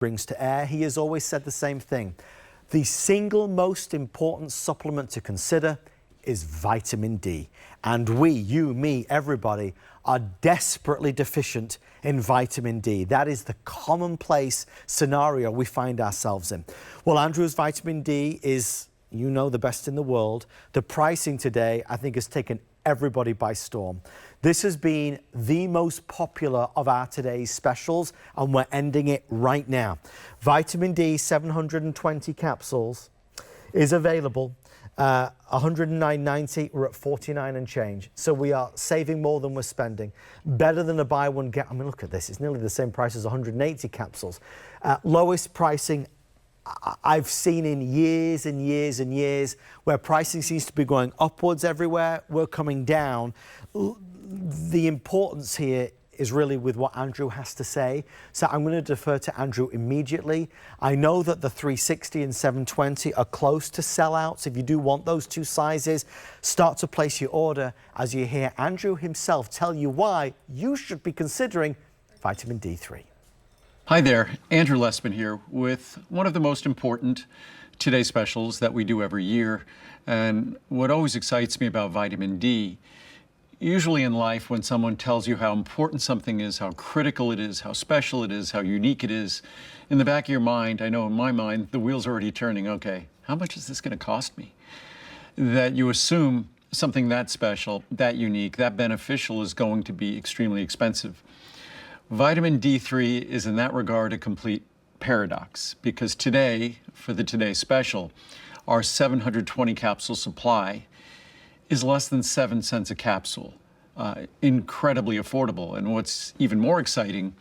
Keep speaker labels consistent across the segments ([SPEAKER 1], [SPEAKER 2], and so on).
[SPEAKER 1] brings to air, he has always said the same thing. The single most important supplement to consider is vitamin D. And we, you, me, everybody, are desperately deficient in vitamin D. That is the commonplace scenario we find ourselves in. Well, Andrew's vitamin D is, you know, the best in the world. The pricing today, I think, has taken everybody by storm. This has been the most popular of our today's specials, and we're ending it right now. Vitamin D 720 capsules is available. 109.90, we're at 49 and change. So we are saving more than we're spending. Better than a buy one get. I mean, look at this. It's nearly the same price as 180 capsules. Lowest pricing I've seen in years and years and years, where pricing seems to be going upwards everywhere. We're coming down. The importance here is really with what Andrew has to say. So I'm going to defer to Andrew immediately. I know that the 360 and 720 are close to sellouts. If you do want those two sizes, start to place your order as you hear Andrew himself tell you why you should be considering vitamin D3.
[SPEAKER 2] Hi there, Andrew Lessman here with one of the most important Today specials that we do every year. And what always excites me about vitamin D, usually in life when someone tells you how important something is, how critical it is, how special it is, how unique it is, in the back of your mind, I know in my mind, the wheel's already turning. Okay, how much is this going to cost me? That you assume something that special, that unique, that beneficial is going to be extremely expensive. Vitamin D3 is in that regard a complete paradox, because today, for the Today special, our 720 capsule supply is less than 7 cents a capsule. Incredibly affordable. And what's even more exciting,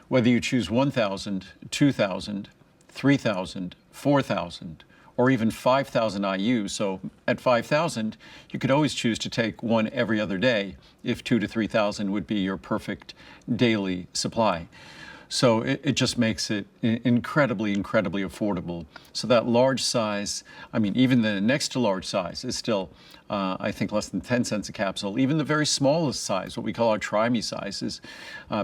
[SPEAKER 2] whether you choose 1,000, 2,000, 3,000, 4,000, or even 5,000 IU. So at 5,000, you could always choose to take one every other day if 2,000 to 3,000 would be your perfect daily supply. So it just makes it incredibly, incredibly affordable. So that large size, I mean, even the next to large size is still, I think, less than 10 cents a capsule. Even the very smallest size, what we call our Try-Me size, is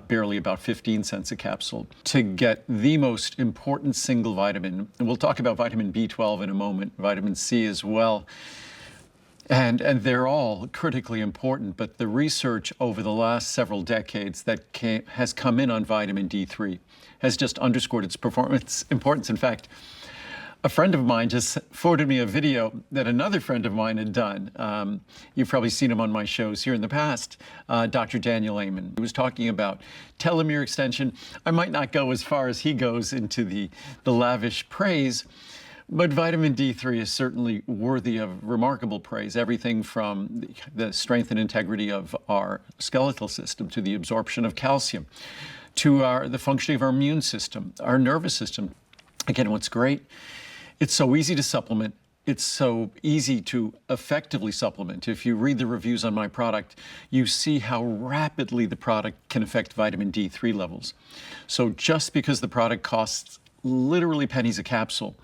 [SPEAKER 2] barely about 15 cents a capsule. To get the most important single vitamin, and we'll talk about vitamin B12 in a moment, vitamin C as well, and they're all critically important, but the research over the last several decades that has come in on vitamin D3 has just underscored its importance. In fact, a friend of mine just forwarded me a video that another friend of mine had done. You've probably seen him on my shows here in the past, Dr. Daniel Amen. He was talking about telomere extension. I might not go as far as he goes into the lavish praise, but vitamin D3 is certainly worthy of remarkable praise. Everything from the strength and integrity of our skeletal system to the absorption of calcium, to the functioning of our immune system, our nervous system. Again, what's great, it's so easy to supplement. It's so easy to effectively supplement. If you read the reviews on my product, you see how rapidly the product can affect vitamin D3 levels. So just because the product costs literally pennies a capsule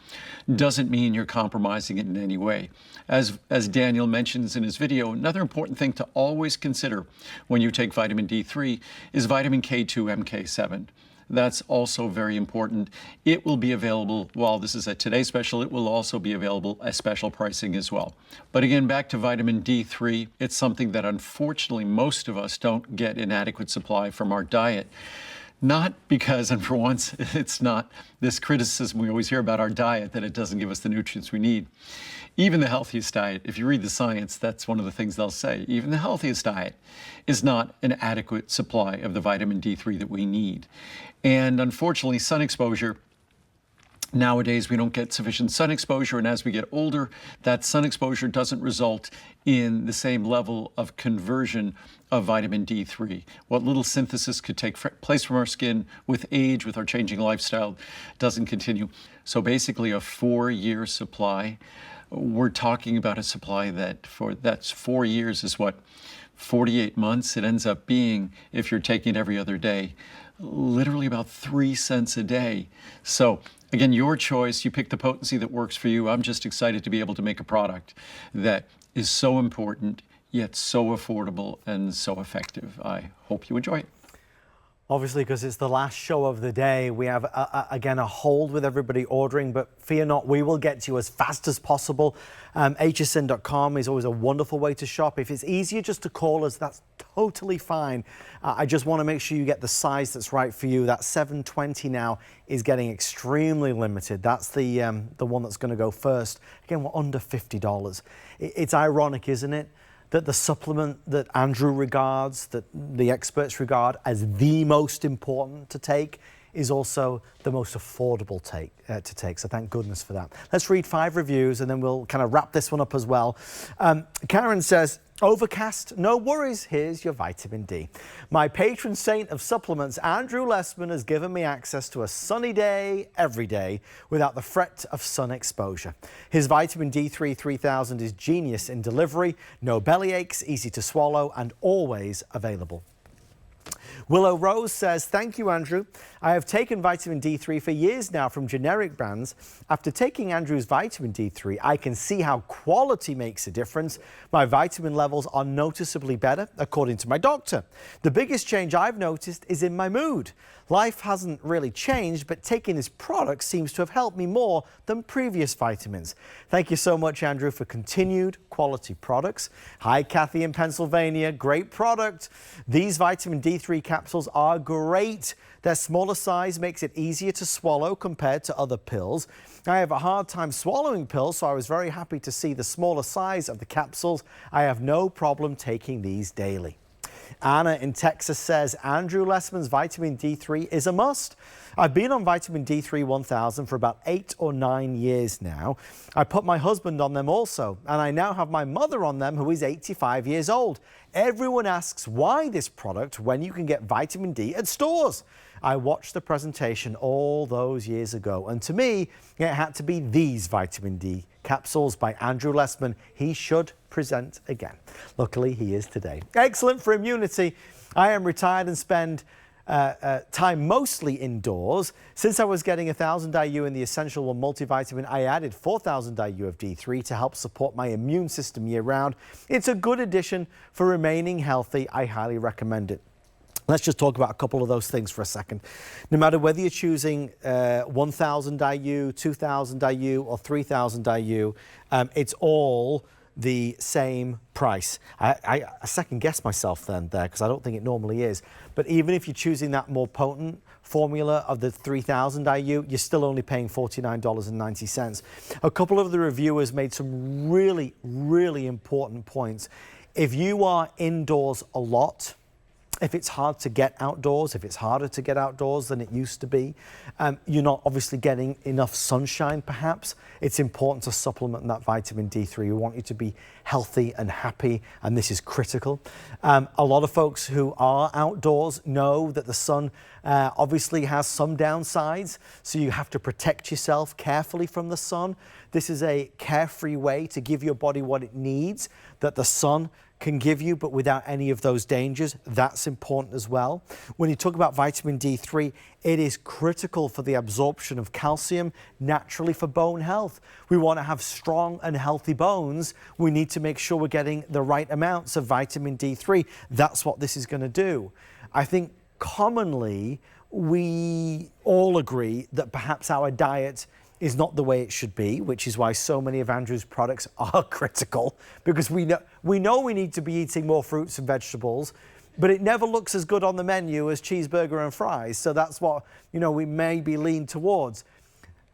[SPEAKER 2] doesn't mean you're compromising it in any way. As Daniel mentions in his video, another important thing to always consider when you take vitamin D3 is vitamin K2 MK7. That's also very important. It will be available, while this is a Today special, it will also be available at special pricing as well. But again, back to vitamin D3, it's something that unfortunately most of us don't get an adequate supply from our diet. Not because, and for once, it's not this criticism we always hear about our diet, that it doesn't give us the nutrients we need. Even the healthiest diet, if you read the science, that's one of the things they'll say. Even the healthiest diet is not an adequate supply of the vitamin D3 that we need. And unfortunately, sun exposure, nowadays we don't get sufficient sun exposure, and as we get older, that sun exposure doesn't result in the same level of conversion of vitamin D3. What little synthesis could take place from our skin with age, with our changing lifestyle, doesn't continue. So basically a 4-year supply. We're talking about a supply that's 4 years is what, 48 months? It ends up being, if you're taking it every other day, literally about 3 cents a day. So again, your choice, you pick the potency that works for you. I'm just excited to be able to make a product that is so important, yet so affordable and so effective. I hope you enjoy it.
[SPEAKER 1] Obviously, because it's the last show of the day, we have, again, a hold with everybody ordering, but fear not, we will get to you as fast as possible. hsn.com is always a wonderful way to shop. If it's easier just to call us, that's totally fine. I just want to make sure you get the size that's right for you. That 720 now is getting extremely limited. That's the one that's going to go first. Again, we're under $50. It's ironic, isn't it, that the supplement that Andrew regards, that the experts regard as the most important to take, is also the most affordable to take. So thank goodness for that. Let's read 5 reviews and then we'll kind of wrap this one up as well. Karen says, overcast, no worries, here's your vitamin D. My patron saint of supplements, Andrew Lessman, has given me access to a sunny day every day without the threat of sun exposure. His vitamin D3 3000 is genius in delivery, no belly aches, easy to swallow, and always available. Willow Rose says, thank you, Andrew. I have taken vitamin D3 for years now from generic brands. After taking Andrew's vitamin D3, I can see how quality makes a difference. My vitamin levels are noticeably better, according to my doctor. The biggest change I've noticed is in my mood. Life hasn't really changed, but taking his product seems to have helped me more than previous vitamins. Thank you so much, Andrew, for continued quality products. Hi, Kathy in Pennsylvania. Great product. These vitamin D3 capsules are great. Their smaller size makes it easier to swallow compared to other pills. I have a hard time swallowing pills, so I was very happy to see the smaller size of the capsules. I have no problem taking these daily. Anna in Texas says, Andrew Lessman's vitamin D3 is a must. I've been on vitamin D3 1000 for about 8 or 9 years now. I put my husband on them also, and I now have my mother on them, who is 85 years old. Everyone asks why this product when you can get vitamin D at stores. I watched the presentation all those years ago, and to me, it had to be these vitamin D capsules by Andrew Lessman. He should present again. Luckily, he is today. Excellent for immunity. I am retired and spend time mostly indoors. Since I was getting 1000 IU in the Essential One multivitamin, I added 4000 IU of D3 to help support my immune system year round. It's a good addition for remaining healthy. I highly recommend it. Let's just talk about a couple of those things for a second. No matter whether you're choosing 1000 IU, 2000 IU, or 3000 IU, it's all the same price. I second guess myself there because I don't think it normally is. But even if you're choosing that more potent formula of the 3000 IU, you're still only paying $49.90. A couple of the reviewers made some really, really important points. If you are indoors a lot, if it's hard to get outdoors, if it's harder to get outdoors than it used to be, you're not obviously getting enough sunshine perhaps, it's important to supplement that vitamin D3. We want you to be healthy and happy, and this is critical. A lot of folks who are outdoors know that the sun obviously has some downsides, so you have to protect yourself carefully from the sun. This is a carefree way to give your body what it needs, that the sun can give you, but without any of those dangers. That's important as well. When you talk about vitamin D3, it is critical for the absorption of calcium naturally for bone health. We want to have strong and healthy bones. We need to make sure we're getting the right amounts of vitamin D3. That's what this is going to do. I think commonly we all agree that perhaps our diet is not the way it should be, which is why so many of Andrew's products are critical, because we know we need to be eating more fruits and vegetables, but it never looks as good on the menu as cheeseburger and fries. So that's what, we may be lean towards.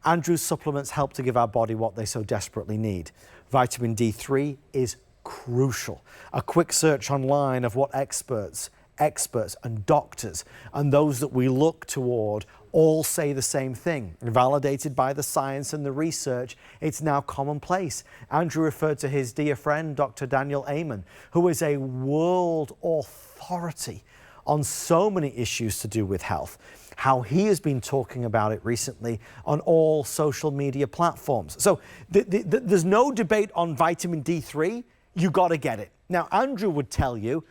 [SPEAKER 1] Andrew's supplements help to give our body what they so desperately need. Vitamin D3 is crucial. A quick search online of what experts and doctors and those that we look toward all say the same thing. Validated by the science and the research, it's now commonplace. Andrew referred to his dear friend, Dr. Daniel Amen, who is a world authority on so many issues to do with health, how he has been talking about it recently on all social media platforms. So there's no debate on vitamin D3. You got to get it. Now, Andrew would tell you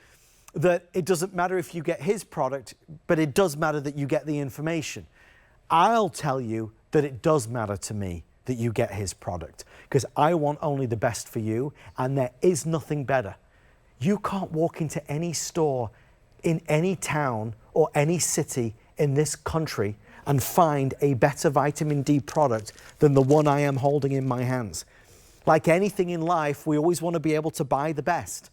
[SPEAKER 1] that it doesn't matter if you get his product, but it does matter that you get the information. I'll tell you that it does matter to me that you get his product, because I want only the best for you, and there is nothing better. You can't walk into any store in any town or any city in this country and find a better vitamin D product than the one I am holding in my hands. Like anything in life, we always want to be able to buy the best.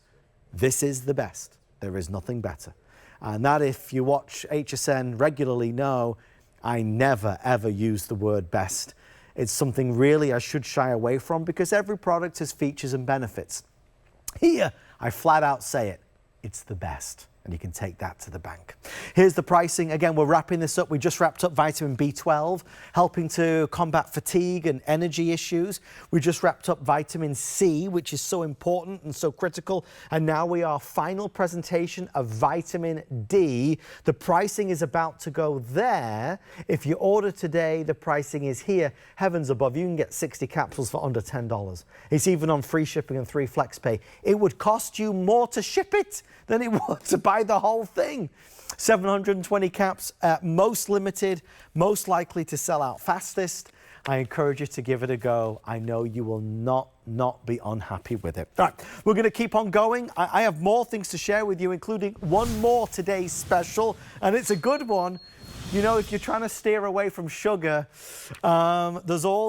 [SPEAKER 1] This is the best. There is nothing better. And that, if you watch HSN regularly, know I never ever use the word best. It's something really I should shy away from because every product has features and benefits. Here, I flat out say it. It's the best. And you can take that to the bank. Here's the pricing. Again, we're wrapping this up. We just wrapped up vitamin B12, helping to combat fatigue and energy issues. We just wrapped up vitamin C, which is so important and so critical. And now we are final presentation of vitamin D. The pricing is about to go there. If you order today, the pricing is here. Heavens above, you can get 60 capsules for under $10. It's even on free shipping and 3 flex pay. It would cost you more to ship it than it would to buy the whole thing. 720 caps, most limited, most likely to sell out fastest. I encourage you to give it a go. I know you will not be unhappy with it. All right, we're going to keep on going. I have more things to share with you, including one more today's special, and it's a good one. You know, if you're trying to steer away from sugar, there's all